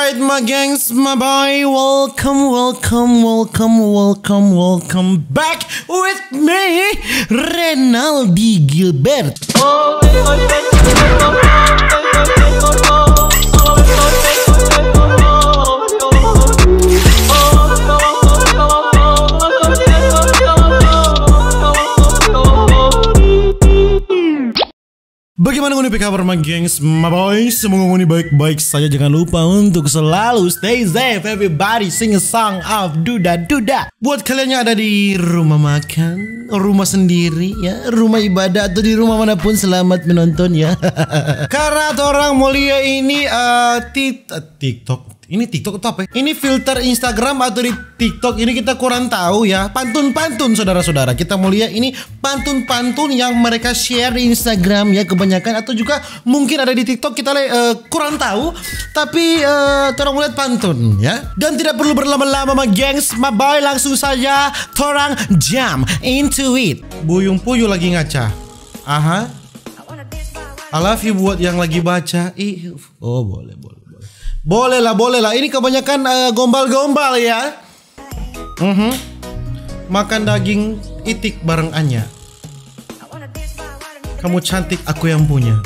Alright, my gangs, my boy, welcome back with me, Renaldi Gilbert. Bagaimana ngoni kabar my gengs, my boys? Semoga ngoni baik-baik saja. Jangan lupa untuk selalu stay safe. Everybody sing a song of Duda Duda. Buat kalian yang ada di rumah makan, rumah sendiri ya, rumah ibadah atau di rumah manapun, selamat menonton ya. Karena orang mulia ini TikTok. Ini TikTok atau apa? Ini filter Instagram atau di TikTok ini kita kurang tahu ya. Pantun-pantun saudara-saudara. Kita mau lihat ini pantun-pantun yang mereka share di Instagram ya kebanyakan, atau juga mungkin ada di TikTok, kita kurang tahu. Tapi torang lihat pantun ya. Dan tidak perlu berlama-lama my gengs, my boy, langsung saja torang jump into it. Buyung Puyuh lagi ngaca. Aha. I love you buat yang lagi baca. Oh boleh. Boleh lah. Ini kebanyakan gombal-gombal ya. Makan daging itik bareng Anya. Kamu cantik, aku yang punya.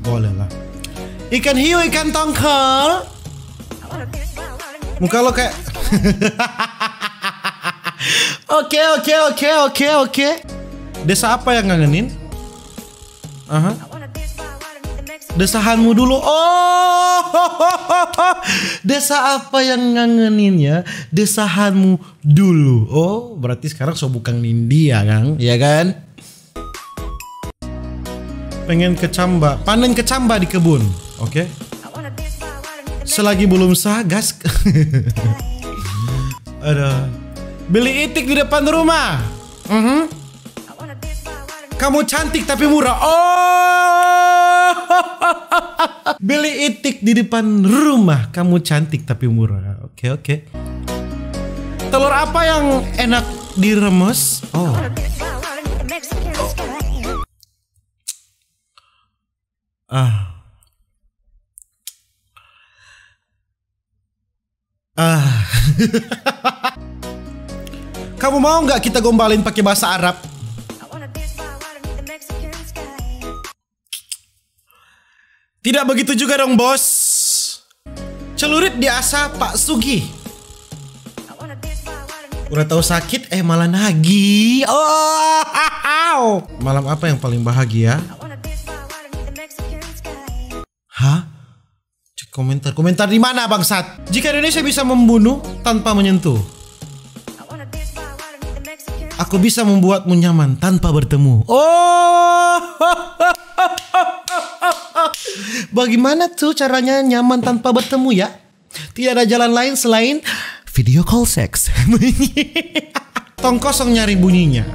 Boleh lah. Ikan hiu, ikan tongkol. Muka lo kayak Oke. Desa apa yang ngangenin? Desahanmu dulu. Oh, desa apa yang ngangenin ya? Desahanmu dulu. Oh, berarti sekarang so bukan India Kang, ya kan? Pengen kecamba, panen kecamba di kebun. Oke. Selagi belum sah, gas. Ada. Beli itik di depan rumah. Kamu cantik tapi murah. Oh, beli itik di depan rumah. Kamu cantik tapi murah. Oke. Telur apa yang enak diremes? Oh. Kamu mau nggak kita gombalin pakai bahasa Arab? Tidak begitu juga dong bos. Celurit diasah Pak Sugi. Udah tahu sakit malah nagih. Oh, malam apa yang paling bahagia? Hah? Cek komentar. Komentar di mana bangsat? Jika Indonesia bisa membunuh tanpa menyentuh, aku bisa membuatmu nyaman tanpa bertemu. Oh. Bagaimana tuh caranya nyaman tanpa bertemu ya? Tidak ada jalan lain selain video call seks. Tong kosong nyari bunyinya.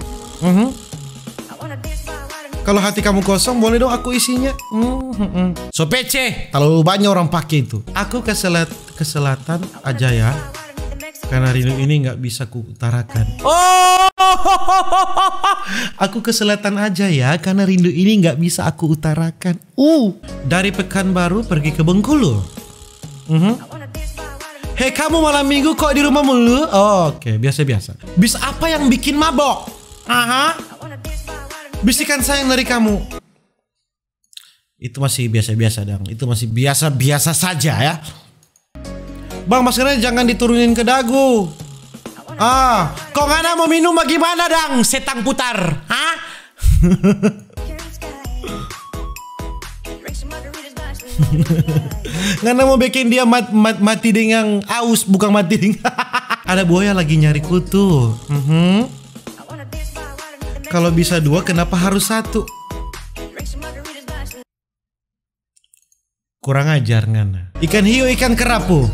Kalau hati kamu kosong, boleh dong aku isinya. So pece, terlalu banyak orang pakai itu. Aku ke selatan aja ya, karena rindu ini nggak bisa kuutarakan. Oh, aku ke selatan aja ya, karena rindu ini nggak bisa aku utarakan. Dari Pekanbaru pergi ke Bengkulu. Hei kamu malam minggu kok di rumah mulu? Oke, biasa-biasa. Bis apa yang bikin mabok? Bisikan sayang dari kamu. Itu masih biasa-biasa dong. Itu masih biasa-biasa saja ya. Bang, maskernya jangan diturunin ke dagu. Kok ngana mau minum bagaimana dang? Setang putar. Ngana mau bikin dia mati dengan aus, bukan mati dengan. Ada buaya lagi nyari kutu. Kalau bisa dua, kenapa harus satu? Kurang ajar ngana. Ikan hiu, ikan kerapu.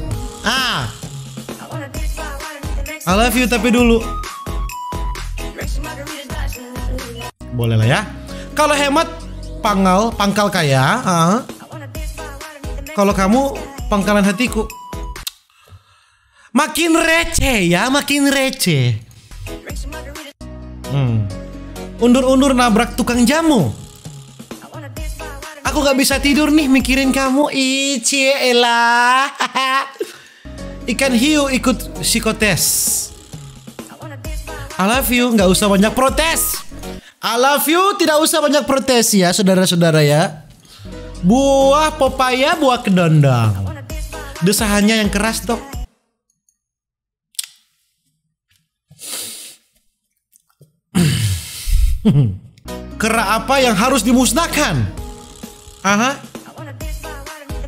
I love you tapi dulu. Boleh lah ya. Kalau hemat pangkal kaya. Kalau kamu pangkalan hatiku. Makin receh ya, makin receh. Undur-undur nabrak tukang jamu. Aku gak bisa tidur nih mikirin kamu. Cielah. Ikan hiu ikut psikotes. I love you, nggak usah banyak protes. I love you, tidak usah banyak protes ya, saudara-saudara ya. Buah pepaya, buah kedondong. Desahannya yang keras dok. Kera apa yang harus dimusnahkan? Aha.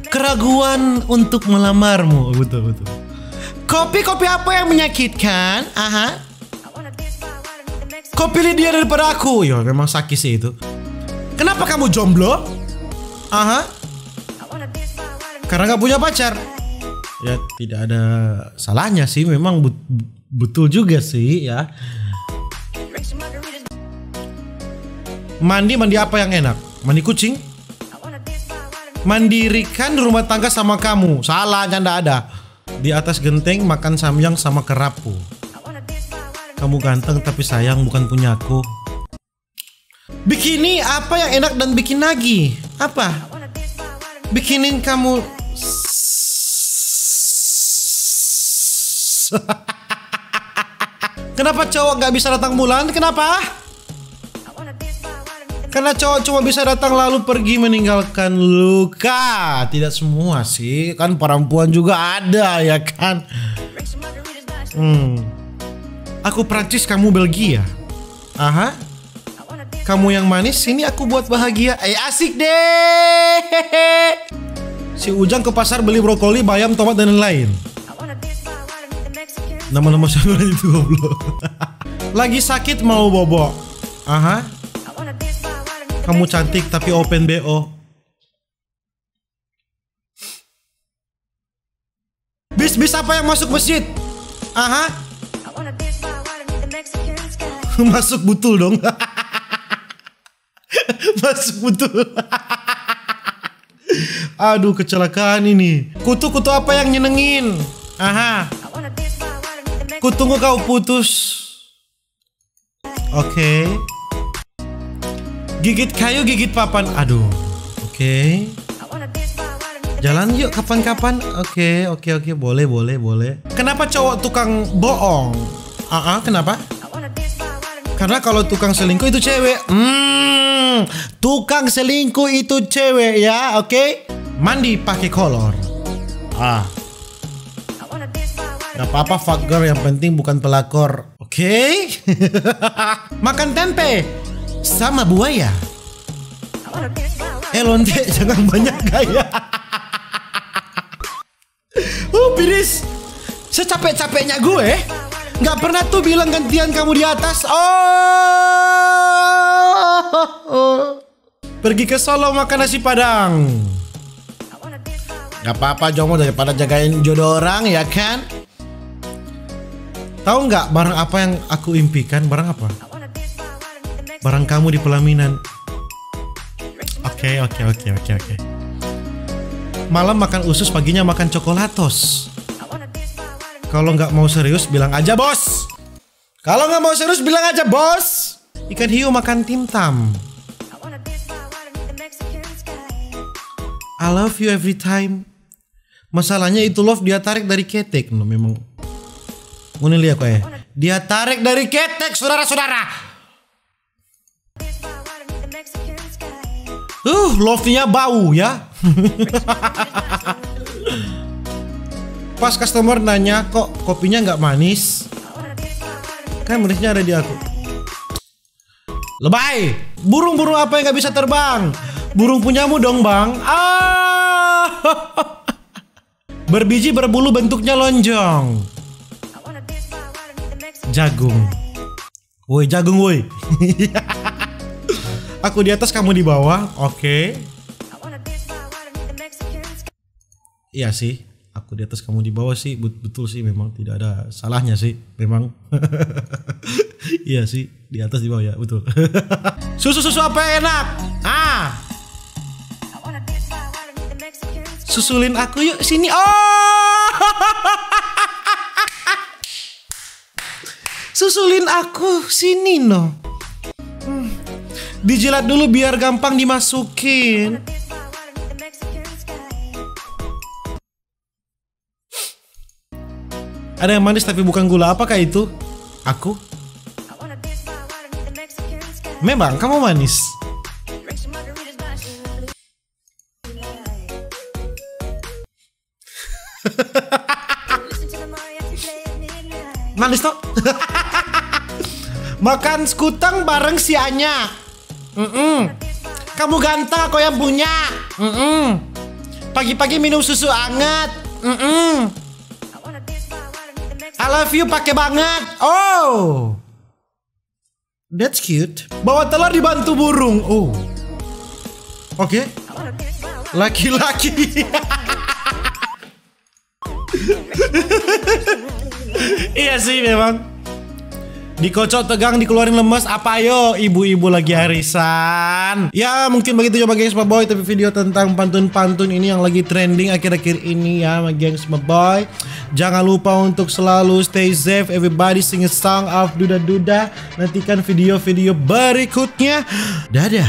Keraguan untuk melamarmu. Betul. Kopi apa yang menyakitkan? Aha. Kau pilih dia daripada aku. Ya memang sakit sih itu. Kenapa kamu jomblo? Aha. Karena gak punya pacar. Ya tidak ada salahnya sih. Memang betul juga sih ya. Mandi apa yang enak? Mandi kucing? Mandirikan rumah tangga sama kamu. Salah, nggak ada. Di atas genteng makan samyang sama kerapu. Kamu ganteng tapi sayang bukan punyaku. Bikini apa yang enak dan bikin lagi? Apa? Bikinin kamu. Kenapa cowok nggak bisa datang bulan? Kenapa? Karena cowok cuma bisa datang lalu pergi meninggalkan luka. Tidak semua sih, kan perempuan juga ada ya kan. Aku Prancis, kamu Belgia. Aha. Kamu yang manis, sini aku buat bahagia. Asik deh. Si Ujang ke pasar beli brokoli, bayam, tomat dan lain-lain. Nama-nama sayuran itu goblok. Lagi sakit mau bobo. Aha. Kamu cantik tapi open BO. Bis apa yang masuk masjid? Aha. Masuk betul dong. Masuk betul. Aduh kecelakaan ini. Kutu apa yang nyenengin? Aha. Kutunggu kau putus. Oke. Gigit kayu, gigit papan. Aduh. Oke. Jalan yuk kapan-kapan. Oke. Boleh. Kenapa cowok tukang bohong? Kenapa? Karena kalau tukang selingkuh itu cewek. Tukang selingkuh itu cewek ya. Oke. Mandi pakai kolor. Gak apa-apa fuck girl, yang penting bukan pelakor. Oke. Makan tempe sama buaya. Lonte jangan banyak gaya. Biris. Secapek-capeknya gue gak pernah tuh bilang gantian kamu di atas. Pergi ke Solo makan nasi Padang. Gak apa-apa jomo daripada jagain jodoh orang ya kan. Tahu nggak barang apa yang aku impikan? Barang apa? Barang kamu di pelaminan. Oke. Malam makan usus, paginya makan coklatos. Kalau nggak mau serius bilang aja bos. Kalau nggak mau serius bilang aja bos. Ikan hiu makan timtam. I love you every time. Masalahnya itu love dia tarik dari ketek. No, memang. Ini lihat kok ya. Dia tarik dari ketek, saudara-saudara. Love-nya bau ya. Pas customer nanya kok kopinya nggak manis. Kan manisnya ada di aku. Lebay. Burung-burung apa yang nggak bisa terbang? Burung punyamu dong bang. Berbiji berbulu bentuknya lonjong. Jagung. Woi jagung woi. Aku di atas kamu di bawah. Oke. Iya sih. Aku di atas kamu di bawah sih. Betul sih memang tidak ada salahnya sih. Memang. Iya sih. Di atas di bawah ya. Betul. Susu apa yang enak? Susulin aku yuk sini. Susulin aku sini no. Dijilat dulu biar gampang dimasukin. Ada yang manis tapi bukan gula. Apakah itu? Aku? Memang kamu manis. Manis toh? Makan sekutang bareng si Anya. Kamu ganteng, aku yang punya. Pagi-pagi minum susu hangat. I love you pakai banget. Oh, that's cute. Bawa telur dibantu burung. Oh, oke. Laki-laki. Iya sih memang. Dikocok tegang, dikeluarin lemes. Apa yo, ibu-ibu lagi arisan. Ya mungkin begitu coba gengs boy. Tapi video tentang pantun-pantun ini yang lagi trending akhir-akhir ini ya gengs boy. Jangan lupa untuk selalu stay safe. Everybody sing a song of Duda-Duda. Nantikan video-video berikutnya. Dadah.